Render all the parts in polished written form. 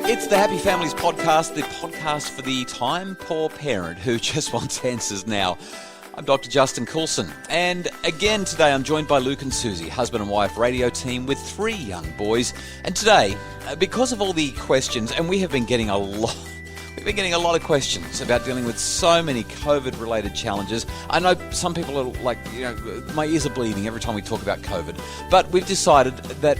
It's the Happy Families podcast, the podcast for the time-poor parent who just wants answers now. I'm Dr. Justin Coulson, and again today I'm joined by Luke and Susie, husband and wife radio team with 3 young boys. And today, because of all the questions, and we have been getting a lot... We've been getting a lot of questions about dealing with so many COVID-related challenges. I know some people are like, my ears are bleeding every time we talk about COVID. But we've decided that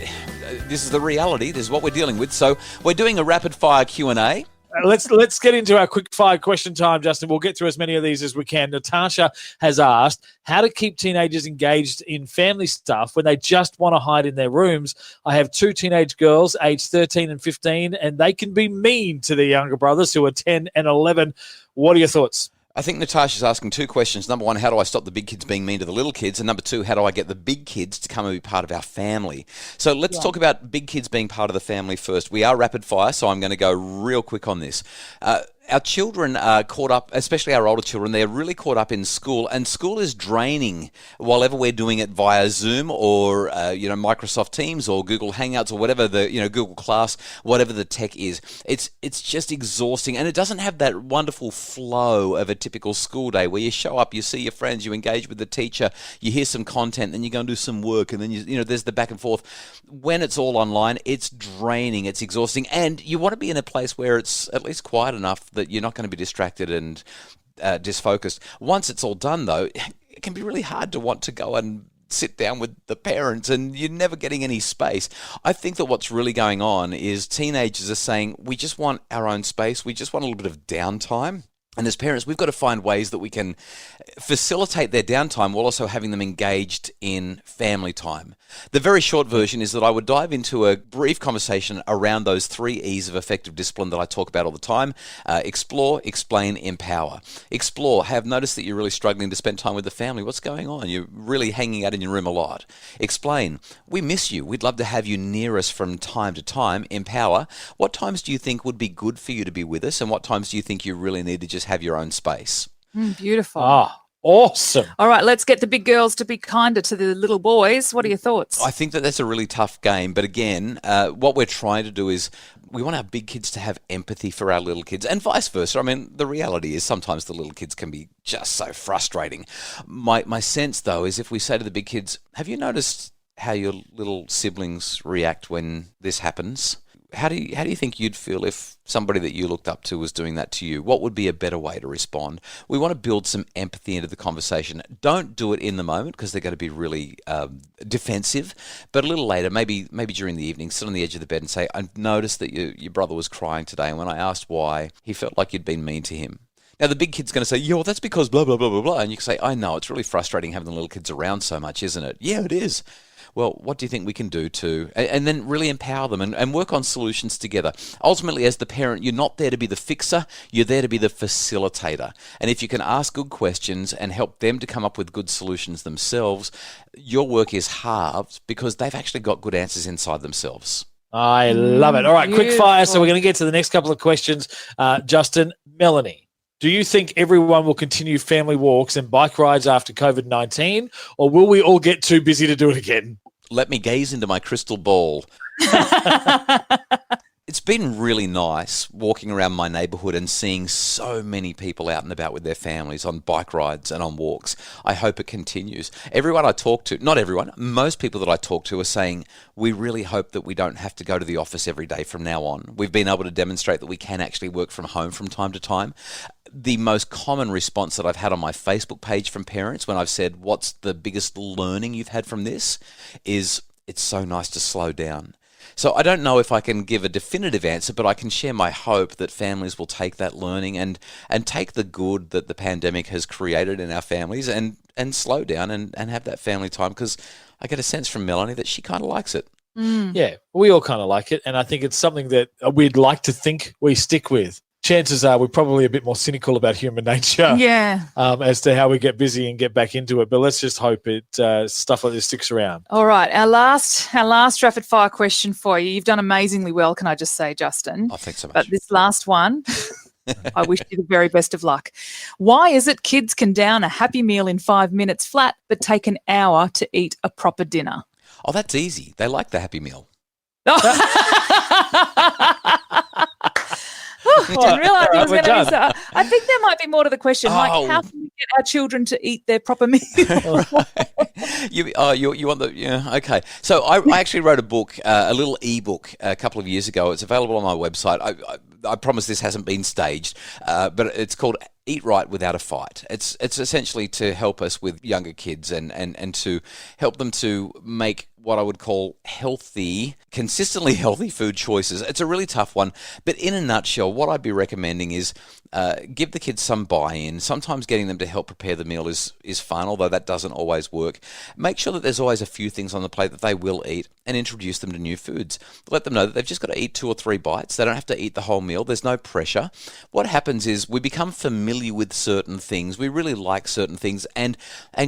this is the reality. This is what we're dealing with. So we're doing a rapid-fire Q&A. Let's get into our quick fire question time, Justin. We'll get through as many of these as we can. Natasha has asked how to keep teenagers engaged in family stuff when they just want to hide in their rooms. I have 2 teenage girls, aged 13 and 15, and they can be mean to their younger brothers who are 10 and 11. What are your thoughts? I think Natasha's asking 2 questions. Number 1, how do I stop the big kids being mean to the little kids? And number 2, how do I get the big kids to come and be part of our family? So let's talk about big kids being part of the family first. We are rapid fire, so I'm going to go real quick on this. Our children are caught up, especially our older children, they're really caught up in school, and school is draining while ever we're doing it via Zoom or, Microsoft Teams or Google Hangouts or whatever Google Class, whatever the tech is. It's just exhausting, and it doesn't have that wonderful flow of a typical school day where you show up, you see your friends, you engage with the teacher, you hear some content, then you go and do some work, and then there's the back and forth. When it's all online, it's draining, it's exhausting, and you want to be in a place where it's at least quiet enough that you're not going to be distracted and disfocused. Once it's all done, though, it can be really hard to want to go and sit down with the parents, and you're never getting any space. I think that what's really going on is teenagers are saying, we just want our own space, we just want a little bit of downtime. And as parents, we've got to find ways that we can facilitate their downtime while also having them engaged in family time. The very short version is that I would dive into a brief conversation around those 3 E's of effective discipline that I talk about all the time. Explore, explain, empower. Explore. Have noticed that you're really struggling to spend time with the family. What's going on? You're really hanging out in your room a lot. Explain. We miss you. We'd love to have you near us from time to time. Empower. What times do you think would be good for you to be with us, and what times do you think you really need to just have your own space? Beautiful. Awesome. All right, let's get the big girls to be kinder to the little boys. What are your thoughts? I think that that's a really tough game. But again, what we're trying to do is we want our big kids to have empathy for our little kids and vice versa. I mean, the reality is sometimes the little kids can be just so frustrating. My sense, though, is if we say to the big kids, have you noticed how your little siblings react when this happens? How do you think you'd feel if somebody that you looked up to was doing that to you? What would be a better way to respond? We want to build some empathy into the conversation. Don't do it in the moment because they're going to be really defensive. But a little later, maybe during the evening, sit on the edge of the bed and say, I noticed that your brother was crying today, and when I asked why, he felt like you'd been mean to him. Now, the big kid's going to say, well, that's because blah, blah, blah, blah, blah. And you can say, I know, it's really frustrating having the little kids around so much, isn't it? Yeah, it is. Well, what do you think we can do to, and then really empower them and work on solutions together. Ultimately, as the parent, you're not there to be the fixer, you're there to be the facilitator. And if you can ask good questions and help them to come up with good solutions themselves, your work is halved because they've actually got good answers inside themselves. I love it. All right, quick fire. So we're going to get to the next couple of questions. Justin, Melanie, do you think everyone will continue family walks and bike rides after COVID-19, or will we all get too busy to do it again? Let me gaze into my crystal ball. It's been really nice walking around my neighbourhood and seeing so many people out and about with their families on bike rides and on walks. I hope it continues. Everyone I talk to, not everyone, most people that I talk to are saying, we really hope that we don't have to go to the office every day from now on. We've been able to demonstrate that we can actually work from home from time to time. The most common response that I've had on my Facebook page from parents when I've said, what's the biggest learning you've had from this, is it's so nice to slow down. So I don't know if I can give a definitive answer, but I can share my hope that families will take that learning and take the good that the pandemic has created in our families and slow down and have that family time, because I get a sense from Melanie that she kind of likes it. Yeah, we all kind of like it, and I think it's something that we'd like to think we stick with. Chances are we're probably a bit more cynical about human nature as to how we get busy and get back into it. But let's just hope stuff like this sticks around. All right, our last rapid fire question for you. You've done amazingly well, can I just say, Justin? Oh, thanks so much. But this last one, I wish you the very best of luck. Why is it kids can down a Happy Meal in 5 minutes flat but take an hour to eat a proper dinner? Oh, that's easy. They like the Happy Meal. Didn't realise it was we're going to be done. so. I think there might be more to the question. Like, how can we get our children to eat their proper meal? You want the okay. So I actually wrote a book, a little ebook, a couple of years ago. It's available on my website. I promise this hasn't been staged, but it's called Eat Right Without a Fight. It's essentially to help us with younger kids and to help them to make what I would call consistently healthy food choices. It's a really tough one, but in a nutshell, what I'd be recommending is give the kids some buy-in. Sometimes getting them to help prepare the meal is fun, although that doesn't always work. Make sure that there's always a few things on the plate that they will eat and introduce them to new foods. Let them know that they've just got to eat 2 or 3 bites. They don't have to eat the whole meal. There's no pressure. What happens is we become familiar with certain things. We really like certain things, and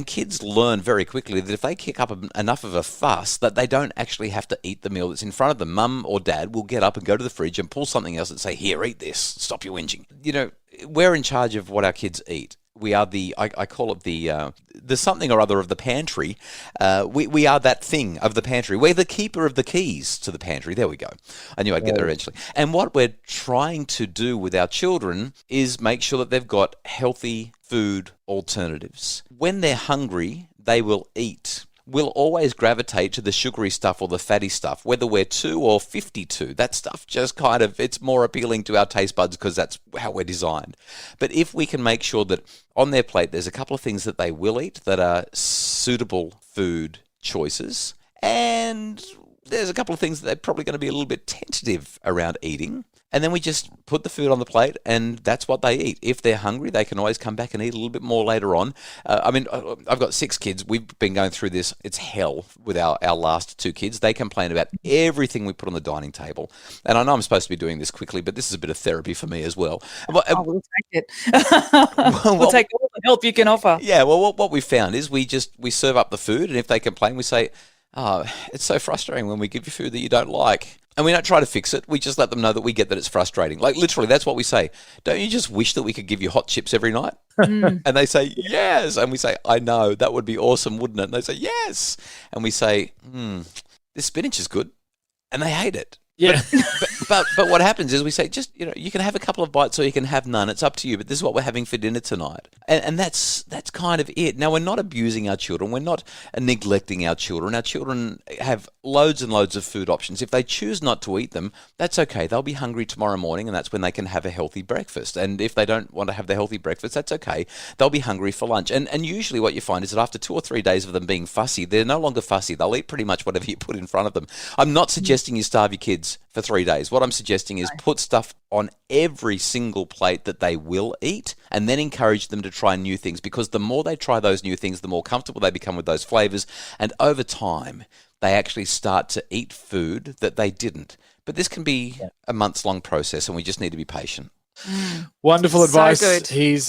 kids learn very quickly that if they kick up enough of a fuss, that they don't actually have to eat the meal that's in front of them. Mum or dad will get up and go to the fridge and pull something else and say, "Here, eat this. Stop your whinging." We're in charge of what our kids eat. We are I call it the something or other of the pantry. We are that thing of the pantry. We're the keeper of the keys to the pantry. There we go. I knew I'd get there eventually. And what we're trying to do with our children is make sure that they've got healthy food alternatives. When they're hungry, they will eat. We'll always gravitate to the sugary stuff or the fatty stuff, whether we're 2 or 52. That stuff just it's more appealing to our taste buds because that's how we're designed. But if we can make sure that on their plate there's a couple of things that they will eat that are suitable food choices, and there's a couple of things that they're probably going to be a little bit tentative around eating, and then we just put the food on the plate, and that's what they eat. If they're hungry, they can always come back and eat a little bit more later on. I've got 6 kids. We've been going through this. It's hell with our last 2 kids. They complain about everything we put on the dining table. And I know I'm supposed to be doing this quickly, but this is a bit of therapy for me as well. We'll take it. We'll take all the help you can offer. Yeah, well, what we found is we serve up the food, and if they complain, we say, "Oh, it's so frustrating when we give you food that you don't like." And we don't try to fix it. We just let them know that we get that it's frustrating. Like, literally, that's what we say. "Don't you just wish that we could give you hot chips every night?" And they say, "Yes." And we say, "I know, that would be awesome, wouldn't it?" And they say, "Yes." And we say, "This spinach is good." And they hate it. Yeah. But what happens is we say, just, you can have a couple of bites or you can have none. It's up to you, but this is what we're having for dinner tonight. And that's kind of it. Now, we're not abusing our children. We're not neglecting our children. Our children have loads and loads of food options. If they choose not to eat them, that's okay. They'll be hungry tomorrow morning, and that's when they can have a healthy breakfast. And if they don't want to have the healthy breakfast, that's okay. They'll be hungry for lunch. And usually what you find is that after 2 or 3 days of them being fussy, they're no longer fussy. They'll eat pretty much whatever you put in front of them. I'm not suggesting you starve your kids for 3 days. What I'm suggesting is put stuff on every single plate that they will eat, and then encourage them to try new things, because the more they try those new things, the more comfortable they become with those flavors, and over time they actually start to eat food that they didn't. But this can be a months-long process, and we just need to be patient. Wonderful So advice. good. He's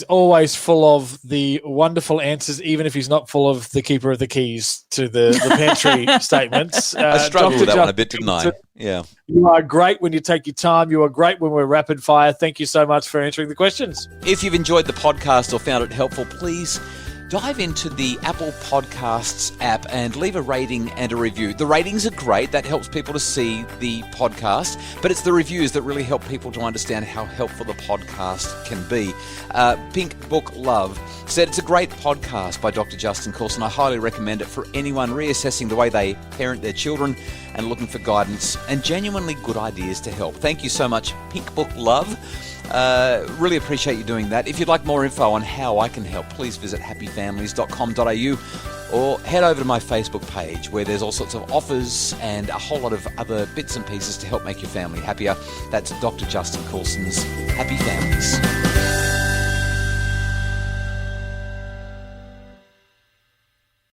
always full of the wonderful answers, even if he's not full of the keeper of the keys to the pantry statements. I struggled with that one a bit, Justin didn't I? Coulson, Yeah. You are great when you take your time. You are great when we're rapid fire. Thank you so much for answering the questions. If you've enjoyed the podcast or found it helpful, please dive into the Apple Podcasts app and leave a rating and a review. The ratings are great. That helps people to see the podcast, but it's the reviews that really help people to understand how helpful the podcast can be. Pink Book Love said it's a great podcast by Dr. Justin Coulson. I highly recommend it for anyone reassessing the way they parent their children and looking for guidance and genuinely good ideas to help. Thank you so much, Pink Book Love. Really appreciate you doing that. If you'd like more info on how I can help, please visit happyfamilies.com.au or head over to my Facebook page, where there's all sorts of offers and a whole lot of other bits and pieces to help make your family happier. That's Dr. Justin Coulson's Happy Families.